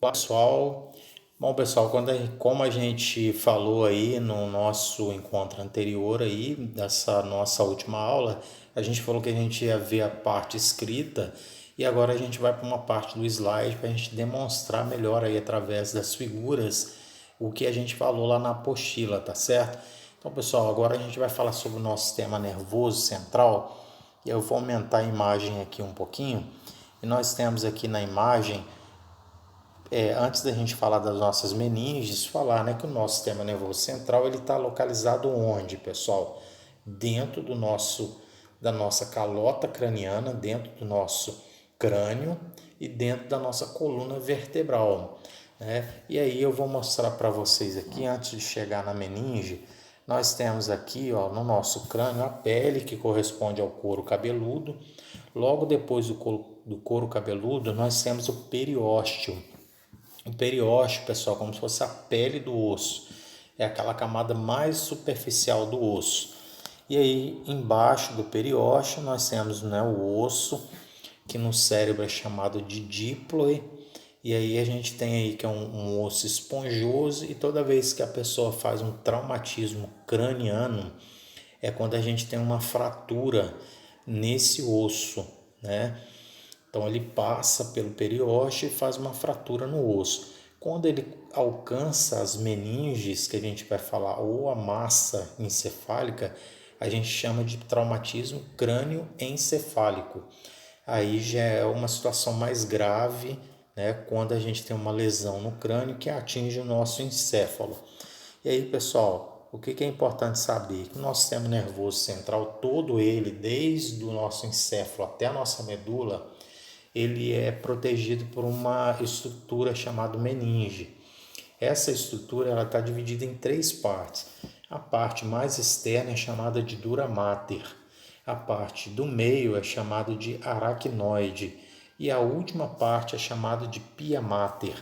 Olá, pessoal. Bom, pessoal, como a gente falou aí no nosso encontro anterior aí, dessa nossa última aula, a gente falou que a gente ia ver a parte escrita e agora a gente vai para uma parte do slide para a gente demonstrar melhor aí através das figuras o que a gente falou lá na apostila, tá certo? Então, pessoal, agora a gente vai falar sobre o nosso sistema nervoso central e eu vou aumentar a imagem aqui um pouquinho. E nós temos aqui na imagem antes da gente falar das nossas meninges, falar, né, que o nosso sistema nervoso central ele está localizado onde, pessoal? Dentro da nossa calota craniana, dentro do nosso crânio e dentro da nossa coluna vertebral, né? E aí eu vou mostrar para vocês aqui, antes de chegar na meninge, nós temos aqui, ó, no nosso crânio a pele que corresponde ao couro cabeludo. Logo depois do couro cabeludo, nós temos o periósteo. O periósteo, pessoal, como se fosse a pele do osso. É aquela camada mais superficial do osso. E aí, embaixo do periósteo, nós temos, né, o osso, que no cérebro é chamado de díploe. E aí a gente tem aí que é um osso esponjoso e toda vez que a pessoa faz um traumatismo craniano, é quando a gente tem uma fratura nesse osso, né? Então ele passa pelo periósteo e faz uma fratura no osso. Quando ele alcança as meninges, que a gente vai falar, ou a massa encefálica, a gente chama de traumatismo crânioencefálico. Aí já é uma situação mais grave, né, quando a gente tem uma lesão no crânio que atinge o nosso encéfalo. E aí, pessoal, o que é importante saber? Que o nosso sistema nervoso central, todo ele, desde o nosso encéfalo até a nossa medula, ele é protegido por uma estrutura chamada meninge. Essa estrutura ela está dividida em três partes. A parte mais externa é chamada de dura mater. A parte do meio é chamada de aracnoide. E a última parte é chamada de pia mater.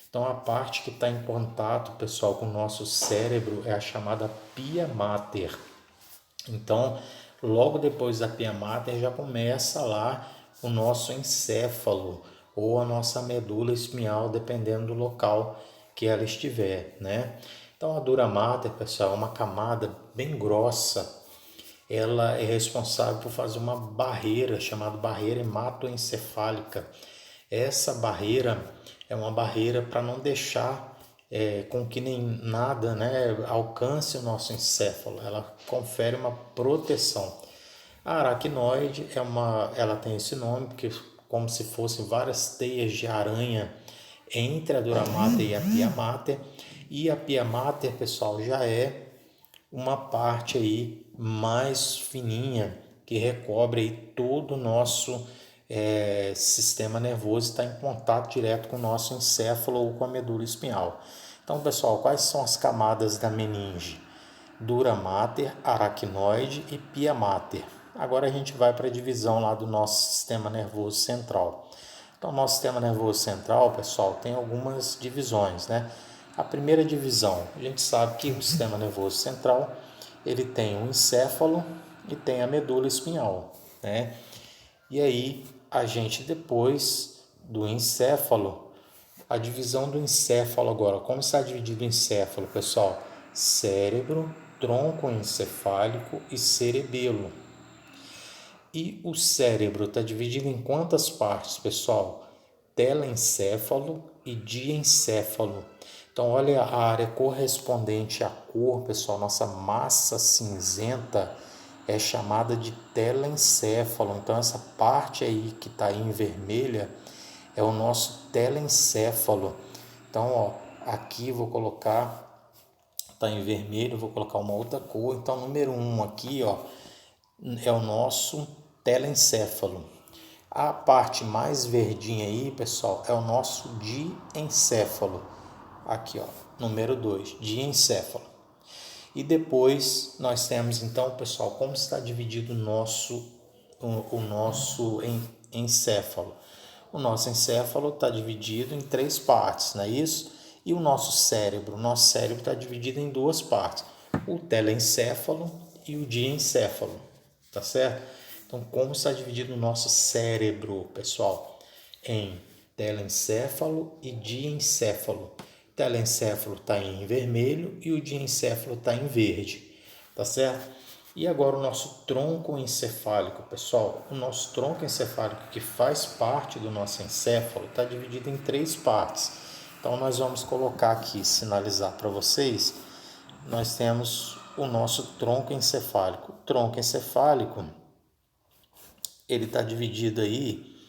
Então a parte que está em contato, pessoal, com o nosso cérebro é a chamada pia mater. Então, logo depois da pia mater já começa lá o nosso encéfalo ou a nossa medula espinhal, dependendo do local que ela estiver, né? Então, a dura mater, pessoal, é uma camada bem grossa. Ela é responsável por fazer uma barreira chamada barreira hematoencefálica. Essa barreira é uma barreira para não deixar com que nem nada, né, alcance o nosso encéfalo. Ela confere uma proteção. A aracnoide ela tem esse nome porque como se fossem várias teias de aranha entre a dura mater e a pia mater. E a pia mater, pessoal, já é uma parte aí mais fininha que recobre aí todo o nosso sistema nervoso, está em contato direto com o nosso encéfalo ou com a medula espinhal. Então, pessoal, quais são as camadas da meninge? Dura mater, aracnoide e pia mater. Agora a gente vai para a divisão lá do nosso sistema nervoso central. Então, o nosso sistema nervoso central, pessoal, tem algumas divisões, né? A primeira divisão, a gente sabe que o sistema nervoso central, ele tem o encéfalo e tem a medula espinhal, né? E aí, a gente depois do encéfalo, a divisão do encéfalo agora, como está dividido o encéfalo, pessoal? Cérebro, tronco encefálico e cerebelo. E o cérebro está dividido em quantas partes, pessoal? Telencéfalo e diencéfalo. Então, olha a área correspondente à cor, pessoal. Nossa massa cinzenta é chamada de telencéfalo. Então, essa parte aí que está em vermelha é o nosso telencéfalo. Então, ó, aqui vou colocar, está em vermelho, vou colocar uma outra cor. Então, número 1 aqui, ó, é o nosso telencéfalo. A parte mais verdinha aí, pessoal, é o nosso diencéfalo. Aqui, ó, número 2, diencéfalo. E depois nós temos então, pessoal, como está dividido o nosso encéfalo. O nosso encéfalo está dividido em três partes, não é isso? E o nosso cérebro está dividido em duas partes, o telencéfalo e o diencéfalo, tá certo? Então, como está dividido o nosso cérebro, pessoal? Em telencéfalo e diencéfalo. Telencéfalo está em vermelho e o diencéfalo está em verde, tá certo? E agora o nosso tronco encefálico, pessoal. O nosso tronco encefálico, que faz parte do nosso encéfalo, está dividido em 3 partes. Então, nós vamos colocar aqui, sinalizar para vocês, nós temos o nosso tronco encefálico. O tronco encefálico, ele está dividido aí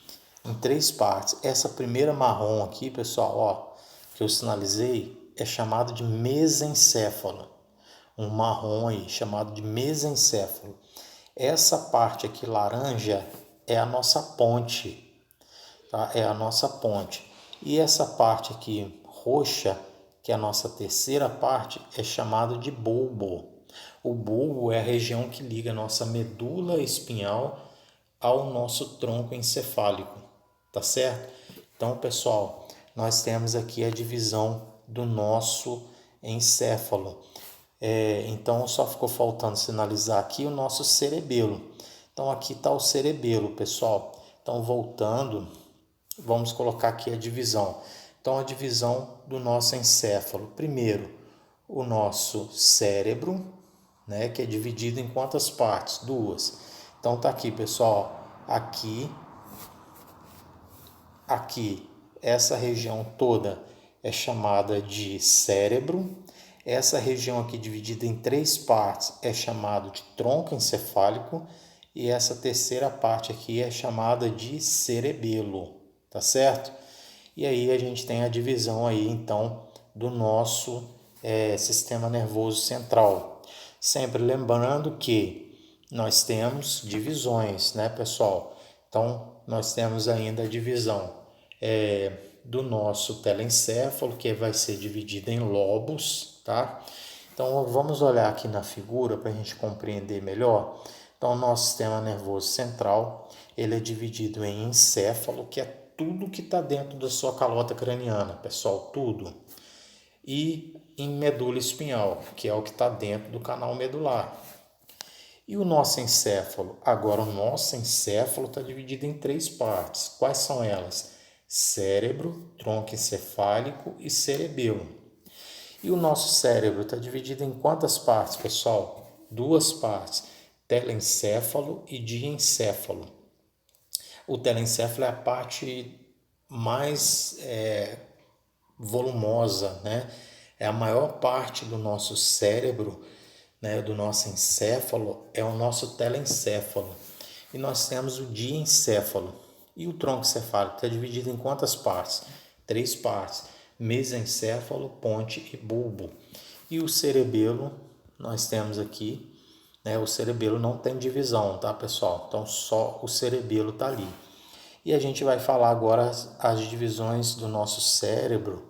em 3 partes. Essa primeira marrom aqui, pessoal, ó, que eu sinalizei, é chamado de mesencéfalo. Um marrom aí, chamado de mesencéfalo. Essa parte aqui laranja é a nossa ponte, tá? É a nossa ponte. E essa parte aqui roxa, que é a nossa terceira parte, é chamado de bulbo. O bulbo é a região que liga a nossa medula espinhal ao nosso tronco encefálico, tá certo? Então, pessoal, nós temos aqui a divisão do nosso encéfalo. Então, só ficou faltando sinalizar aqui o nosso cerebelo. Então, aqui está o cerebelo, pessoal. Então, voltando, vamos colocar aqui a divisão. Então, a divisão do nosso encéfalo. Primeiro, o nosso cérebro, né, que é dividido em quantas partes? 2. Então, tá aqui, pessoal. Aqui, essa região toda é chamada de cérebro. Essa região aqui dividida em 3 partes é chamada de tronco encefálico. E essa terceira parte aqui é chamada de cerebelo, tá certo? E aí a gente tem a divisão aí, então, do nosso sistema nervoso central. Sempre lembrando que nós temos divisões, né, pessoal? Então, nós temos ainda a divisão do nosso telencéfalo, que vai ser dividido em lobos, tá? Então, vamos olhar aqui na figura para a gente compreender melhor. Então, o nosso sistema nervoso central, ele é dividido em encéfalo, que é tudo que está dentro da sua calota craniana, pessoal, tudo. E em medula espinhal, que é o que está dentro do canal medular. E o nosso encéfalo? Agora, o nosso encéfalo está dividido em 3 partes. Quais são elas? Cérebro, tronco encefálico e cerebelo. E o nosso cérebro está dividido em quantas partes, pessoal? 2 partes, telencéfalo e diencéfalo. O telencéfalo é a parte mais volumosa, né? É a maior parte do nosso cérebro, né? Do nosso encéfalo, é o nosso telencéfalo. E nós temos o diencéfalo. E o tronco cefálico está dividido em quantas partes? 3 partes, mesencéfalo, ponte e bulbo. E o cerebelo, nós temos aqui, né? O cerebelo não tem divisão, tá, pessoal? Então, só o cerebelo está ali. E a gente vai falar agora as divisões do nosso cérebro,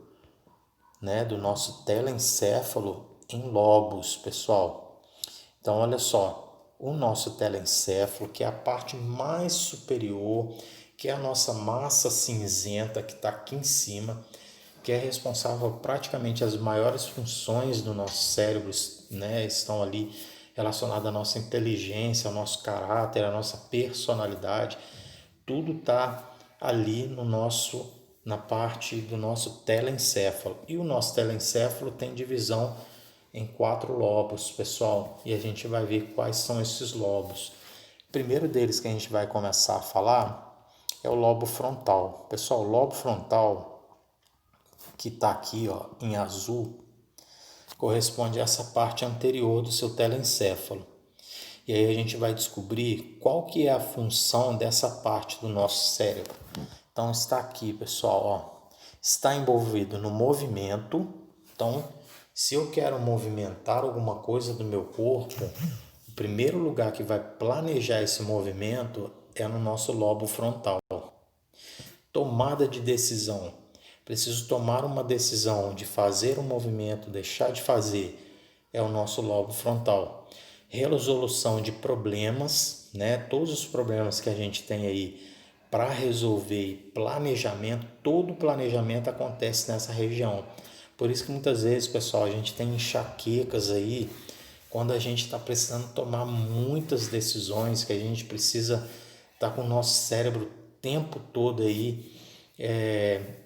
né? Do nosso telencéfalo em lobos, pessoal. Então, olha só, o nosso telencéfalo, que é a parte mais superior, que é a nossa massa cinzenta que está aqui em cima, que é responsável por praticamente as maiores funções do nosso cérebro, né? Estão ali relacionadas à nossa inteligência, ao nosso caráter, à nossa personalidade. Tudo está ali na parte do nosso telencéfalo. E o nosso telencéfalo tem divisão em 4 lobos, pessoal. E a gente vai ver quais são esses lobos. O primeiro deles que a gente vai começar a falar é o lobo frontal. Pessoal, o lobo frontal, que está aqui, ó, em azul, corresponde a essa parte anterior do seu telencéfalo. E aí a gente vai descobrir qual que é a função dessa parte do nosso cérebro. Então está aqui, pessoal, ó, está envolvido no movimento. Então, se eu quero movimentar alguma coisa do meu corpo, o primeiro lugar que vai planejar esse movimento é no nosso lobo frontal. Tomada de decisão. Preciso tomar uma decisão de fazer um movimento, deixar de fazer, é o nosso lobo frontal. Resolução de problemas, né? Todos os problemas que a gente tem aí para resolver, planejamento, todo o planejamento acontece nessa região. Por isso que muitas vezes, pessoal, a gente tem enxaquecas aí, quando a gente está precisando tomar muitas decisões, que a gente precisa estar com o nosso cérebro o tempo todo aí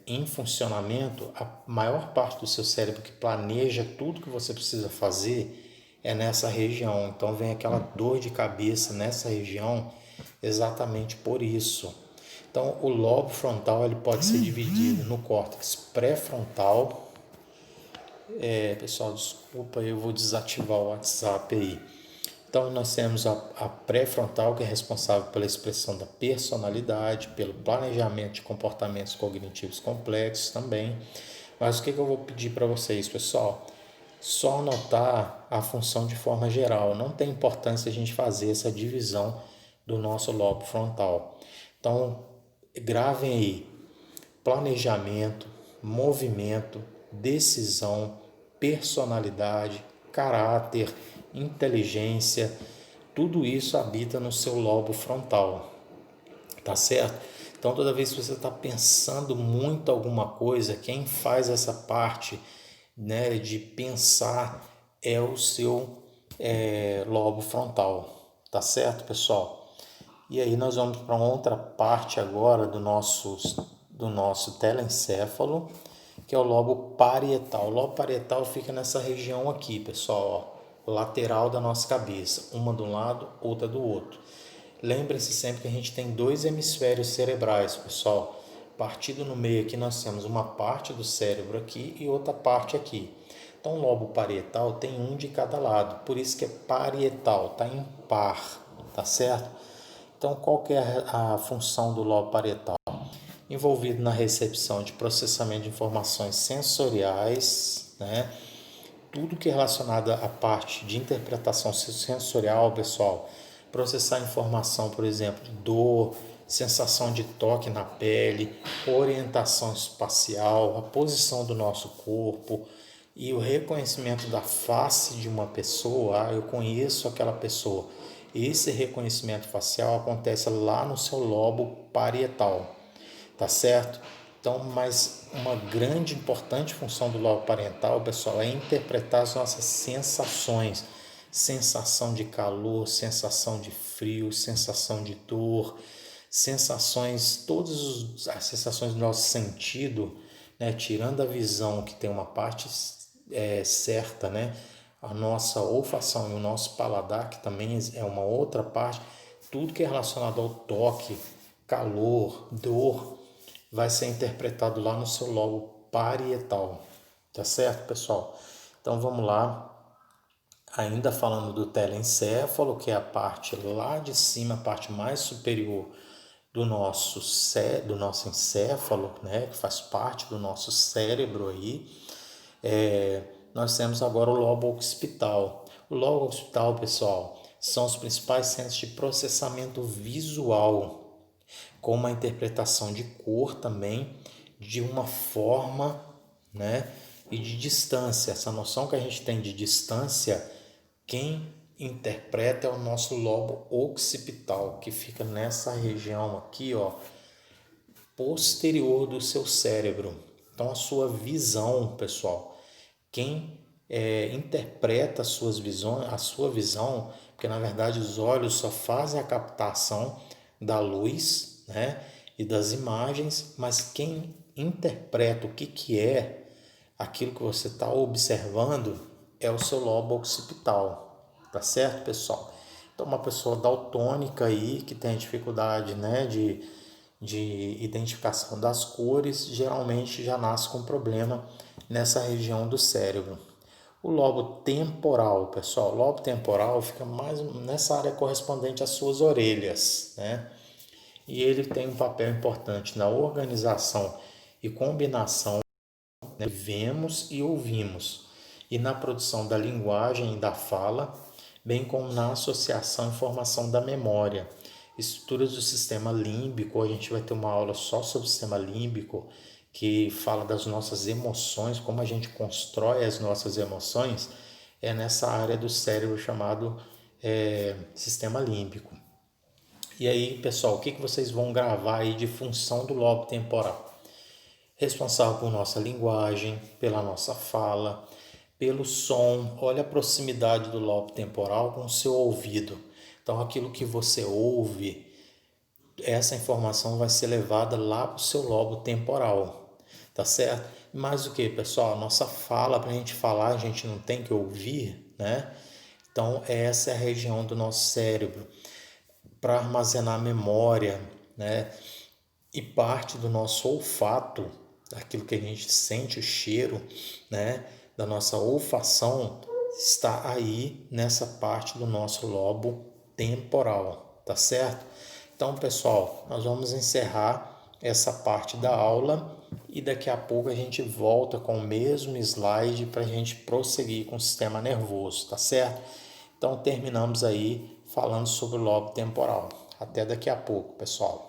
em funcionamento, a maior parte do seu cérebro que planeja tudo que você precisa fazer é nessa região. Então vem aquela dor de cabeça nessa região exatamente por isso. Então o lobo frontal ele pode ser dividido no córtex pré-frontal. Pessoal, desculpa, eu vou desativar o WhatsApp aí. Então, nós temos a pré-frontal, que é responsável pela expressão da personalidade, pelo planejamento de comportamentos cognitivos complexos também. Mas o que eu vou pedir para vocês, pessoal? Só anotar a função de forma geral. Não tem importância a gente fazer essa divisão do nosso lobo frontal. Então, gravem aí: planejamento, movimento, decisão, personalidade, caráter, inteligência, tudo isso habita no seu lobo frontal, tá certo? Então, toda vez que você está pensando muito alguma coisa, quem faz essa parte, né, de pensar é o seu lobo frontal, tá certo, pessoal? E aí nós vamos para outra parte agora do nosso telencéfalo, que é o lobo parietal. O lobo parietal fica nessa região aqui, pessoal, ó, lateral da nossa cabeça, uma de um lado, outra do outro. Lembre-se sempre que a gente tem dois hemisférios cerebrais, pessoal. Partido no meio aqui nós temos uma parte do cérebro aqui e outra parte aqui. Então o lobo parietal tem um de cada lado, por isso que é parietal, tá em par, tá certo? Então qual que é a função do lobo parietal? Envolvido na recepção de processamento de informações sensoriais, né? Tudo que é relacionado à parte de interpretação sensorial, pessoal, processar informação, por exemplo, de dor, sensação de toque na pele, orientação espacial, a posição do nosso corpo e o reconhecimento da face de uma pessoa. Eu conheço aquela pessoa. Esse reconhecimento facial acontece lá no seu lobo parietal, tá certo? Então, mas uma grande importante função do lobo parietal, pessoal, é interpretar as nossas sensações, sensação de calor, sensação de frio, sensação de dor, sensações, todas as sensações do nosso sentido, né? Tirando a visão, que tem uma parte certa, né? A nossa olfação e o nosso paladar, que também é uma outra parte, tudo que é relacionado ao toque, calor, dor, vai ser interpretado lá no seu lobo parietal, tá certo, pessoal? Então vamos lá, ainda falando do telencéfalo, que é a parte lá de cima, a parte mais superior do nosso encéfalo, né, que faz parte do nosso cérebro aí. Nós temos agora o lobo occipital. O lobo occipital, pessoal, são os principais centros de processamento visual, com uma interpretação de cor também, de uma forma, né, e de distância. Essa noção que a gente tem de distância, quem interpreta é o nosso lobo occipital, que fica nessa região aqui, ó, posterior do seu cérebro. Então a sua visão, pessoal, quem interpreta as suas visões, a sua visão, porque na verdade os olhos só fazem a captação da luz, né, e das imagens, mas quem interpreta o que é aquilo que você está observando é o seu lobo occipital, tá certo, pessoal? Então uma pessoa daltônica aí que tem dificuldade, né, de identificação das cores, geralmente já nasce com problema nessa região do cérebro. O lobo temporal, pessoal, o lobo temporal fica mais nessa área correspondente às suas orelhas, né? E ele tem um papel importante na organização e combinação, né, vemos e ouvimos, e na produção da linguagem e da fala, bem como na associação e formação da memória. Estruturas do sistema límbico, a gente vai ter uma aula só sobre o sistema límbico, que fala das nossas emoções, como a gente constrói as nossas emoções, é nessa área do cérebro chamado sistema límbico. E aí, pessoal, o que vocês vão gravar aí de função do lobo temporal? Responsável por nossa linguagem, pela nossa fala, pelo som. Olha a proximidade do lobo temporal com o seu ouvido. Então, aquilo que você ouve essa informação vai ser levada lá para o seu lobo temporal, tá certo? Mais o que, pessoal? A nossa fala, para a gente falar, a gente não tem que ouvir, né? Então, essa é a região do nosso cérebro para armazenar memória, né? E parte do nosso olfato, daquilo que a gente sente, o cheiro, né? Da nossa olfação, está aí nessa parte do nosso lobo temporal, tá certo? Então, pessoal, nós vamos encerrar essa parte da aula e daqui a pouco a gente volta com o mesmo slide para a gente prosseguir com o sistema nervoso, tá certo? Então, terminamos aí falando sobre o lobo temporal. Até daqui a pouco, pessoal.